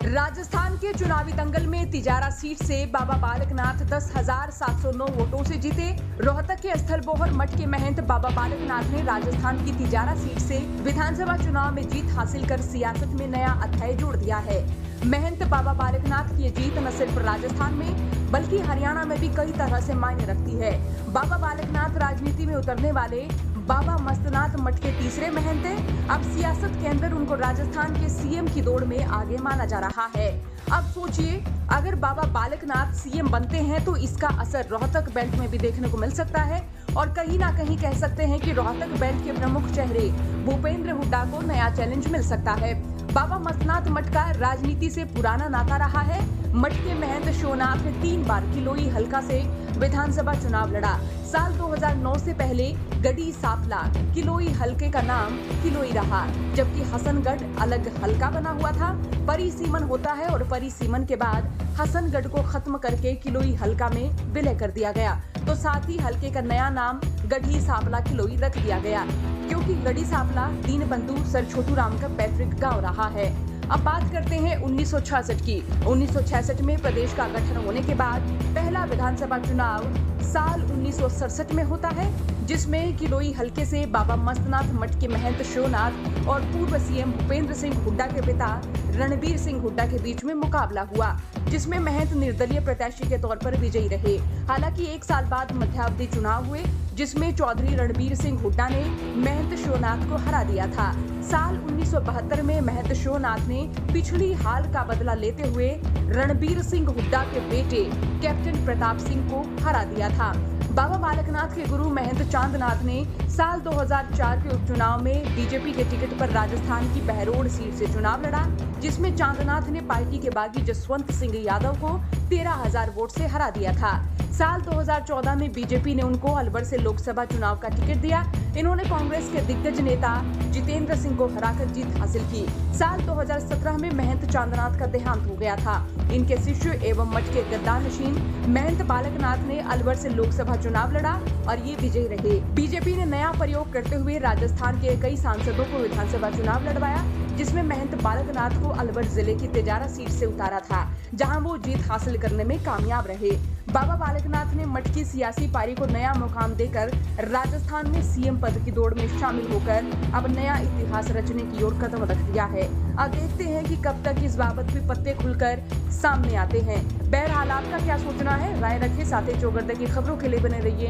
राजस्थान के चुनावी दंगल में तिजारा सीट से बाबा बालकनाथ 10,709 वोटों से जीते। रोहतक के स्थलबोहर मठ के महंत बाबा बालकनाथ ने राजस्थान की तिजारा सीट से विधानसभा चुनाव में जीत हासिल कर सियासत में नया अध्याय जोड़ दिया है। महंत बाबा बालकनाथ की ये जीत न सिर्फ राजस्थान में बल्कि हरियाणा में भी कई तरह से मायने रखती है। बाबा बालकनाथ राजनीति में उतरने वाले बाबा मस्तनाथ मठ के तीसरे महंत हैं। अब सियासत के अंदर उनको राजस्थान के सीएम की दौड़ में आगे माना जा रहा है। अब सोचिए, अगर बाबा बालकनाथ सीएम बनते हैं तो इसका असर रोहतक बेल्ट में भी देखने को मिल सकता है और कहीं ना कहीं कह सकते हैं कि रोहतक बेल्ट के प्रमुख चेहरे भूपेंद्र हुड्डा को नया चैलेंज मिल सकता है। बाबा मस्तनाथ मठ का राजनीति से पुराना नाता रहा है। मठ के महंत शिवनाथ ने 3 बार किलोई हलका से विधानसभा चुनाव लड़ा। साल 2009 से पहले गढ़ी सापला किलोई हलके का नाम किलोई रहा, जबकि हसनगढ़ अलग हलका बना हुआ था। परिसीमन होता है और परिसीमन के बाद हसनगढ़ को खत्म करके किलोई हलका में विलय कर दिया गया, तो साथ ही हलके का नया नाम गढ़ी सापला किलोई रख दिया गया, क्योंकि गढ़ी सापला दीनबंधु सर छोटू राम का पैतृक गांव रहा है। अब बात करते हैं 1966 की। 1966 में प्रदेश का गठन होने के बाद पहला विधानसभा चुनाव साल 1967 में होता है, जिसमें किलोई हलके से बाबा मस्तनाथ मठ के महंत शिवनाथ और पूर्व सीएम भूपेंद्र सिंह हुड्डा के पिता रणबीर सिंह हुड्डा के बीच में मुकाबला हुआ, जिसमें महंत निर्दलीय प्रत्याशी के तौर पर विजयी रहे। हालांकि 1 साल बाद मध्यावधि चुनाव हुए, जिसमें चौधरी रणबीर सिंह हुड्डा ने महंत शिवनाथ को हरा दिया था। साल 1972 में महंत शिवनाथ ने पिछली हार का बदला लेते हुए रणबीर सिंह हुड्डा के बेटे कैप्टन प्रताप सिंह को हरा दिया था। बाबा बालकनाथ के गुरु महंत चांदनाथ ने साल 2004 के उपचुनाव में बीजेपी के टिकट पर राजस्थान की बहरोड सीट से चुनाव लड़ा, जिसमें चांदनाथ ने पार्टी के बागी जसवंत सिंह यादव को 13,000 वोट से हरा दिया था। साल 2014 में बीजेपी ने उनको अलवर से लोकसभा चुनाव का टिकट दिया। इन्होंने कांग्रेस के दिग्गज नेता जितेंद्र सिंह को हराकर जीत हासिल की। साल 2017 में महंत चांदनाथ का देहांत हो गया था। इनके शिष्य एवं मठ के गद्दानशीन महंत बालकनाथ ने अलवर से लोकसभा चुनाव लड़ा और ये विजयी रहे। बीजेपी ने नया प्रयोग करते हुए राजस्थान के कई सांसदों को विधानसभा चुनाव लड़वाया, जिसमें महंत बालकनाथ को अलवर जिले की तिजारा सीट से उतारा था, जहां वो जीत हासिल करने में कामयाब रहे। बाबा बालकनाथ ने मठ की सियासी पारी को नया मुकाम देकर राजस्थान में सीएम पद की दौड़ में शामिल होकर अब नया इतिहास रचने की ओर कदम रख दिया है। अब देखते हैं कि कब तक इस बाबत भी पत्ते खुलकर सामने आते हैं। बहरहाल आपका क्या सोचना है? राय रखिए, साथ ही चौगरदे की खबरों के लिए बने रहिए।